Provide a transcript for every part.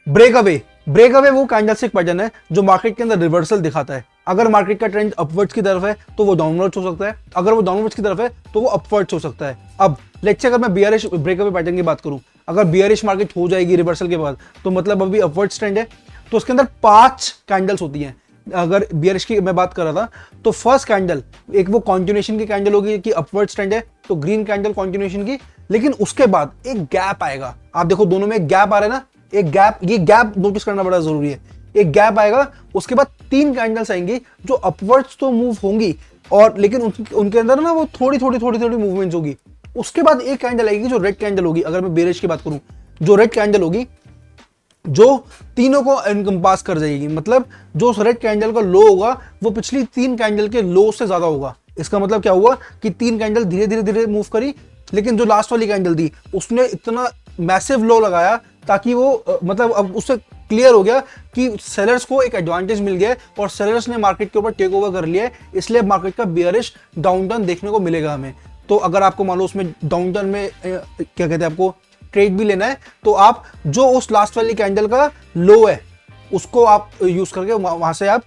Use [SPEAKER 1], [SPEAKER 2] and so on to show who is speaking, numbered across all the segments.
[SPEAKER 1] Break away वो candlestick pattern है जो मार्केट के अंदर रिवर्सल दिखाता है। अगर मार्केट का ट्रेंड अपवर्ड्स की तरफ है तो वो डाउनवर्ड्स हो सकता है, अगर वो डाउनवर्ड्स की तरफ है तो वो अपवर्ड्स हो सकता है। अब लेट्स से अगर मैं बियरिश ब्रेक अवे पैटर्न की बात करूं, अगर बियरिश मार्केट हो जाएगी रिवर्सल के बाद तो मतलब अभी अपवर्ड्स ट्रेंड है, तो उसके अंदर 5 कैंडल्स होती हैं। अगर बियरिश की मैं बात कर रहा था तो फर्स्ट कैंडल एक वो कॉन्टिन्यूएशन की कैंडल होगी कि अपवर्ड्स ट्रेंड है, तो ग्रीन कैंडल कॉन्टिन्यूएशन की। लेकिन उसके बाद एक गैप आएगा, आप देखो दोनों में एक गैप आ रहा है ना, एक गैप, ये गैप नोटिस करना बड़ा जरूरी है। एक गैप आएगा, उसके बाद 3 कैंडल्स आएंगी जो अपवर्ड्स तो मूव होंगी और लेकिन उनके अंदर ना वो थोड़ी थोड़ी मूवमेंट्स होगी। उसके बाद एक कैंडल आएगी जो रेड कैंडल होगी। अगर मैं बेरिश की बात करूं, जो रेड कैंडल होगी जो तीनों को एनकम्पास कर जाएगी, मतलब जो रेड कैंडल का लो होगा वो पिछली 3 कैंडल के लो से ज्यादा होगा। इसका मतलब क्या हुआ कि 3 कैंडल धीरे धीरे मूव करी, लेकिन जो लास्ट वाली कैंडल थी उसने इतना मैसिव लो लगाया ताकि वो मतलब अब उससे क्लियर हो गया कि सेलर्स को एक एडवांटेज मिल गया है और सेलर्स ने मार्केट के ऊपर टेक ओवर कर लिया है, इसलिए मार्केट का बियरिश डाउनटर्न देखने को मिलेगा हमें। तो अगर आपको मान लो उसमें डाउनटर्न में क्या कहते हैं, आपको ट्रेड भी लेना है, तो आप जो उस लास्ट वाली कैंडल का लो है उसको आप यूज करके वहां से आप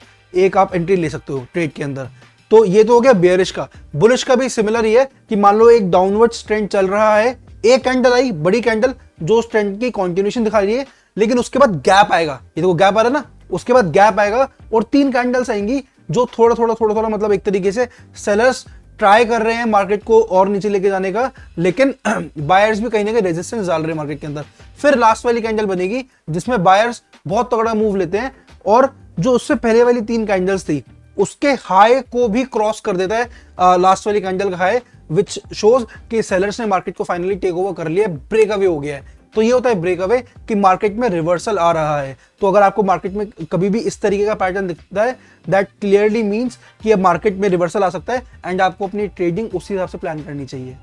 [SPEAKER 1] एंट्री ले सकते हो ट्रेड के अंदर। तो ये तो हो गया बेयरिश का। बुलिश का भी सिमिलर ही है कि मान लो एक डाउनवर्ड ट्रेंड चल रहा है, एक कैंडल आई बड़ी कैंडल जो उस ट्रेंड की कंटिन्यूएशन दिखा रही है, लेकिन उसके बाद गैप आएगा, ये देखो गैप आ रहा है ना, उसके बाद गैप आएगा और 3 कैंडल्स आएंगी जो थोड़ा मतलब एक तरीके से सेलर्स ट्राई कर रहे हैं मार्केट को और नीचे लेके जाने का, लेकिन बायर्स भी कहीं ना कहीं रेजिस्टेंस डाल रहे हैं मार्केट के अंदर। फिर लास्ट वाली कैंडल बनेगी जिसमें बायर्स बहुत तगड़ा मूव लेते हैं और जो उससे पहले वाली 3 कैंडल्स थी उसके हाई को भी क्रॉस कर देता है लास्ट वाली कैंडल का हाई, विच शोज कि सेलर्स ने मार्केट को फाइनली टेक ओवर कर लिया, ब्रेक अवे हो गया है। तो ये होता है ब्रेक अवे कि मार्केट में रिवर्सल आ रहा है। तो अगर आपको मार्केट में कभी भी इस तरीके का पैटर्न दिखता है, दैट क्लियरली मीन्स कि अब मार्केट में रिवर्सल आ सकता है एंड आपको अपनी ट्रेडिंग उसी हिसाब से प्लान करनी चाहिए।